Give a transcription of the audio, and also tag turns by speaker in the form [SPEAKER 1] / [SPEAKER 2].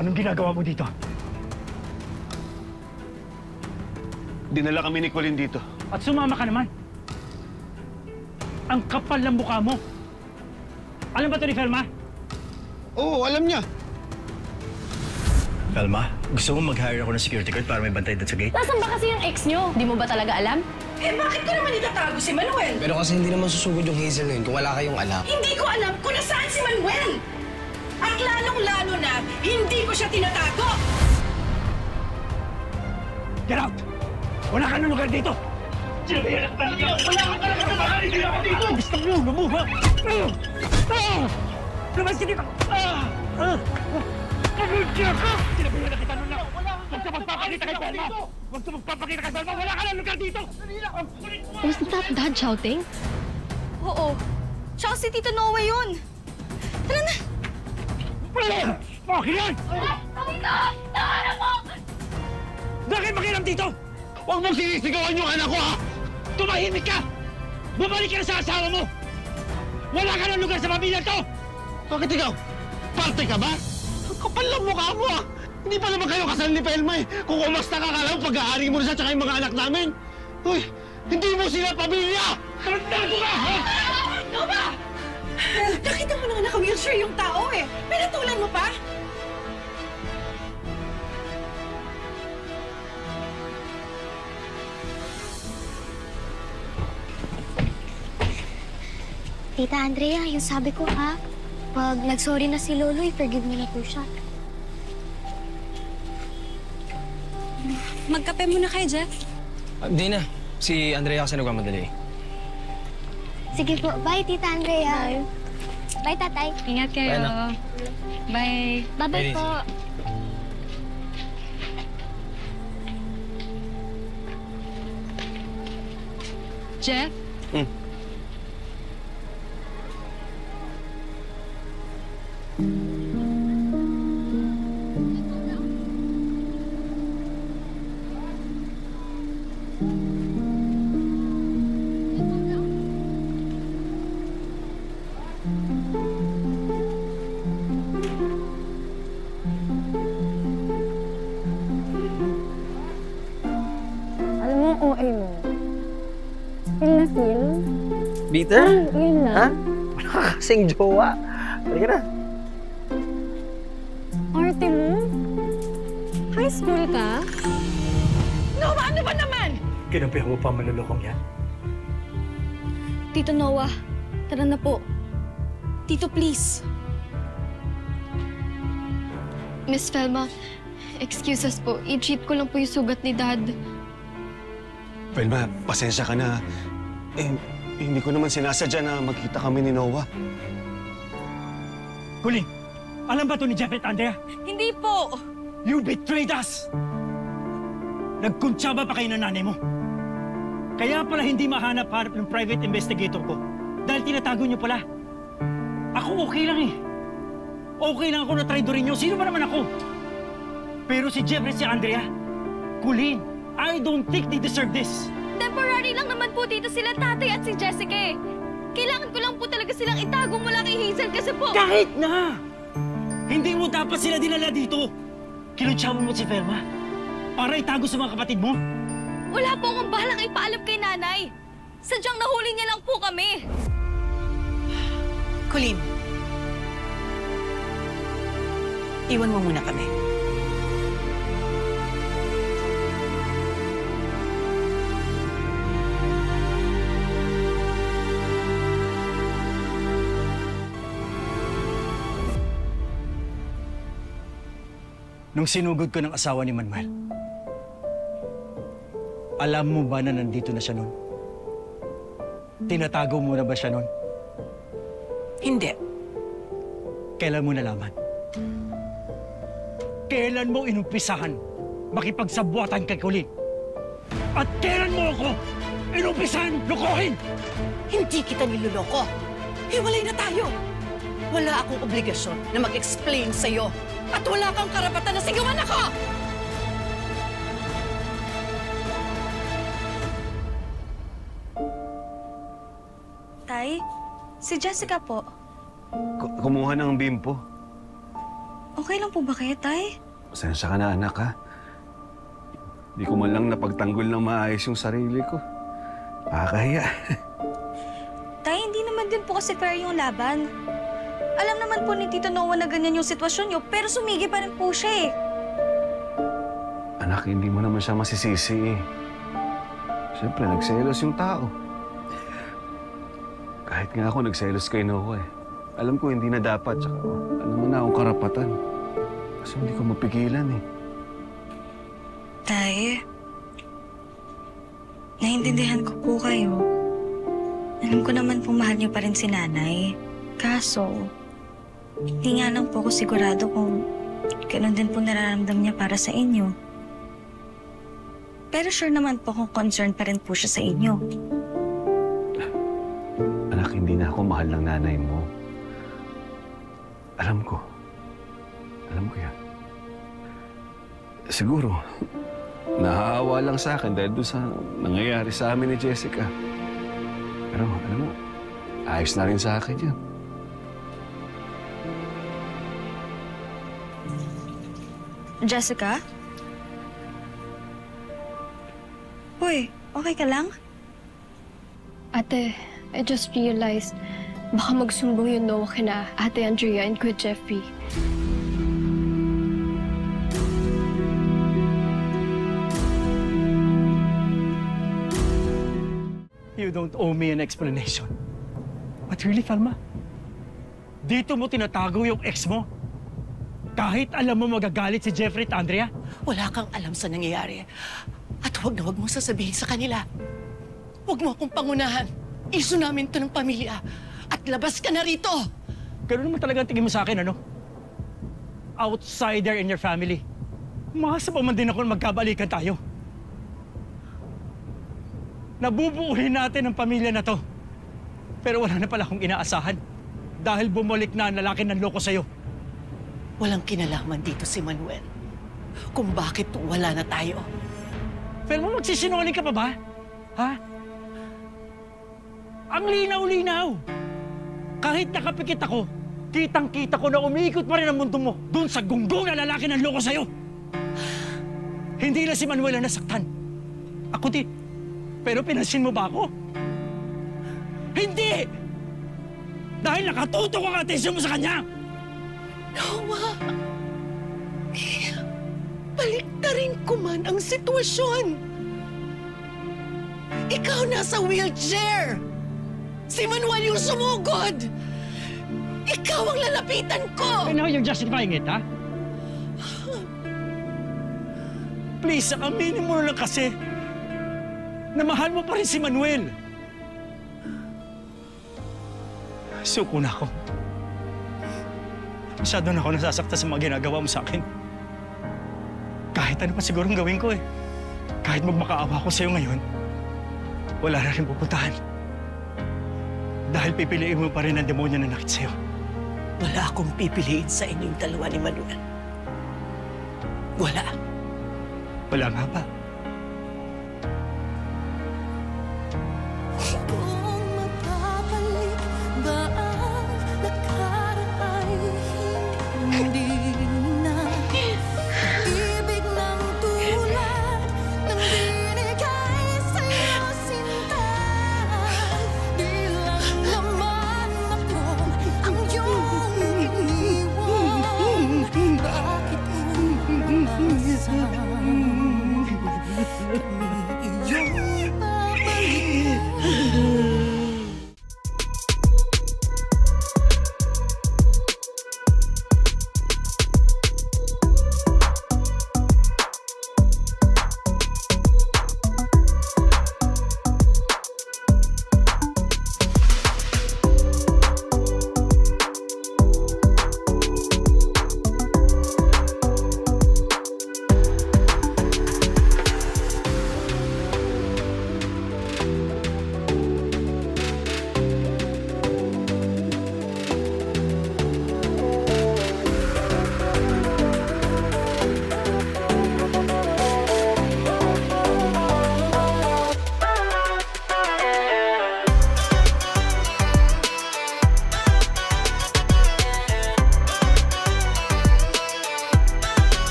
[SPEAKER 1] Anong ginagawa mo dito?
[SPEAKER 2] Dinala kami ni Colleen dito.
[SPEAKER 1] At sumama ka naman. Ang kapal ng mukha mo. Alam ba ito ni Felma?
[SPEAKER 2] Oo, alam niya.
[SPEAKER 3] Felma, gusto mo mag-hire ako ng security guard para may bantay doon sa gate?
[SPEAKER 4] Nasaan ba kasi yung ex nyo? Di mo ba talaga alam?
[SPEAKER 5] Eh, bakit ko naman itatago si Manuel?
[SPEAKER 6] Pero kasi hindi naman susugod yung Hazel na yun kung wala kayong alam.
[SPEAKER 5] Hindi ko alam kung nasaan si Manuel! At lalong-lalo na, hindi ko siya tinatago!
[SPEAKER 1] Get out! Wala ka ng lugar dito! Sinabihan ka niyo! Wala ka talaga ng lugar dito! Gusto mo, lumuha! Lumas ka dito! Pagultiya ka! Sinabihan na kita nun lang! Huwag ka magpapakita kay Felma! Huwag ka magpapakita kay Felma! Wala ka ng lugar dito!
[SPEAKER 4] Wasn't that Dad shouting? Oo. Tsaka si Tito Noah yun. Tara na!
[SPEAKER 1] Okay yan!
[SPEAKER 4] Tito! Nahanap mo!
[SPEAKER 1] Bakit makiram dito? Huwag mong sinisigawan yung anak ko, ha? Tumahimik ka! Bumalik ka na sa asawa mo! Wala ka ng lugar sa pamilya to!
[SPEAKER 2] Bakit ikaw? Parte ka ba? Ang kapal ng mukha mo, ah! Hindi pa naman kayo kasal ni Felma, eh! Kung kumasta ka ka lang, pag-aari mo na siya tsaka yung mga anak namin! Uy! Hindi mo sila pamilya!
[SPEAKER 1] Tarantado ka, ha?
[SPEAKER 5] Ano ba? Nakita mo na nga naka-wheelchair yung tao eh! Pinatulan mo pa?
[SPEAKER 7] Tita Andrea, yung sabi ko ha, pag nag-sorry na si Lolo, i-forgive mo na po siya.
[SPEAKER 4] Magkape muna kayo, Jeff.
[SPEAKER 6] Di na. Si Andrea kasi nagmamadali.
[SPEAKER 7] Sige po, bye Tita Andrea. Bye, Tatay.
[SPEAKER 4] Ingat kayo.
[SPEAKER 6] Bye, anak.
[SPEAKER 4] Bye.
[SPEAKER 7] Bye-bye
[SPEAKER 6] Ladies.
[SPEAKER 7] po.
[SPEAKER 4] Jeff?
[SPEAKER 8] Alam mo, OA mo. Feel na feel?
[SPEAKER 9] Bitter?
[SPEAKER 8] Yun na.
[SPEAKER 9] Ha? Wala ka kasing jowa. Halika na.
[SPEAKER 8] Arte mo? High school ka?
[SPEAKER 5] Noah, ano ba naman?
[SPEAKER 1] Kinampihan mo pa manlulokong yan?
[SPEAKER 4] Tito Noah, tara na po. Tito, please. Miss Felma, excuse us po. I-treat ko lang po yung sugat ni Dad.
[SPEAKER 2] Felma, pasensya ka na. Eh, hindi ko naman sinasadya na magkita kami ni Noah.
[SPEAKER 1] Colleen, alam ba ito ni Jeff at Andrea?
[SPEAKER 4] Hindi po!
[SPEAKER 1] You betrayed us! Nagkuntsaba pa kayo ng nanay mo. Kaya pala hindi mahanap-hanap ng private investigator ko. Dahil tinatago niyo pala. Ako okay lang eh. Okay lang ako na traidorin niyo. Sino ba naman ako? Pero si Jeff at si Andrea, Colleen, I don't think they deserve this.
[SPEAKER 4] Temporary lang naman po dito sila tatay at si Jessica eh. Kailangan ko lang po talaga silang itago mula kay Hazel kasi po...
[SPEAKER 1] Kahit na! Hindi mo dapat sila dinala dito. Kinuntsaba mo si Felma para itago sa mga kapatid mo.
[SPEAKER 4] Wala po akong bahalang ipaalam kay nanay. Sadyang nahuli niya lang po kami.
[SPEAKER 5] Colleen, iwan mo muna kami.
[SPEAKER 1] Nung sinugod ko ng asawa ni Manuel, alam mo ba na nandito na siya nun? Tinatago mo na ba siya nun?
[SPEAKER 5] Hindi.
[SPEAKER 1] Kailan mo nalaman? Kailan mo inumpisahan makipagsabuatan kay Colleen? At kailan mo ako inumpisahan lukohin?
[SPEAKER 5] Hindi kita niloloko. Hiwalay na tayo. Wala akong obligasyon na mag-explain sa'yo. At wala kang karapatan na sigawan ako!
[SPEAKER 4] Tay, si Jessica po.
[SPEAKER 2] Kumuha ng bimpo.
[SPEAKER 4] Okay lang po ba kayo, Tay?
[SPEAKER 10] Pasensya ka na, anak, ha? Hindi ko man lang napagtanggol ng maayos yung sarili ko. Nakakahiya.
[SPEAKER 4] Tay, hindi naman din po kasi fair yung laban. Alam naman po ni Tito Noah na ganyan yung sitwasyon niyo, pero sumigi pa rin po siya eh.
[SPEAKER 10] Anak, hindi mo naman siya masisisi, eh. Siyempre, nagselos yung tao. Kahit nga ako nagselos kay Noah, eh. Alam ko hindi na dapat, tsaka alam mo na akong karapatan. Kasi hindi ko mapigilan, eh.
[SPEAKER 4] Tay, naiintindihan ko po kayo. Alam ko naman po mahal niyo pa rin si Nanay. Kaso, hindi nga lang po ako sigurado kung ganun din po nararamdam niya para sa inyo. Pero sure naman po kung concerned pa rin po siya sa inyo.
[SPEAKER 10] Anak, hindi na ako mahal ng nanay mo. Alam ko. Alam ko yan. Siguro, nahaawa lang sa akin dahil doon sa nangyayari sa amin ni Jessica. Pero, alam mo, ayos na rin sa akin yan.
[SPEAKER 4] Jessica? Uy, okay ka lang?
[SPEAKER 8] Ate, I just realized baka magsumbong yung Noah kina Ate Andrea and Kuya Jeffrey.
[SPEAKER 1] You don't owe me an explanation. But really, Thelma? Dito mo tinatago yung ex mo? Kahit alam mo magagalit si Jeffrey at Andrea?
[SPEAKER 5] Wala kang alam sa nangyayari. At huwag na huwag mong sasabihin sa kanila. Huwag mo akong pangunahan. Iso namin to ng pamilya. At labas ka na rito!
[SPEAKER 1] Ganun naman talaga ang tingin mo sa akin, ano? Outsider in your family. Umasa pa man din ako na magkabalikan tayo. Nabubuuhin natin ang pamilya na to. Pero wala na pala akong inaasahan. Dahil bumalik na ang lalaki ng loko sa'yo.
[SPEAKER 5] Walang kinalaman dito si Manuel. Kung bakit wala na tayo.
[SPEAKER 1] Pero mo magsisinungaling ka pa ba? Ha? Ang linaw-linaw. Kahit nakapikit ako, kitang-kita ko na umiikot pa rin ang mundo mo doon sa gunggong na lalaki ng loko sa'yo. Hindi na si Manuel ang nasaktan. Ako din. Pero pinansin mo ba ako? Hindi! Dahil nakatutok ang atensyon mo sa kanya!
[SPEAKER 5] Noah! Baliktarin ko man ang sitwasyon. Ikaw nasa wheelchair! Si Manuel yung sumugod! Ikaw ang lalapitan ko!
[SPEAKER 1] And now you're justifying it, ha? Please, aminin mo na lang kasi na mahal mo pa rin si Manuel. Suko na ako. Masyado na ako nasasakta sa mga ginagawa mo sa akin. Kahit ano pa sigurong gawin ko eh. Kahit magmakaawa ko sa'yo ngayon, wala na rin pupuntahan. Dahil pipiliin mo pa rin ang demonyo na nakit sa'yo.
[SPEAKER 5] Wala akong pipiliin sa inyong dalawa ni Manuel. Wala.
[SPEAKER 1] Wala nga ba?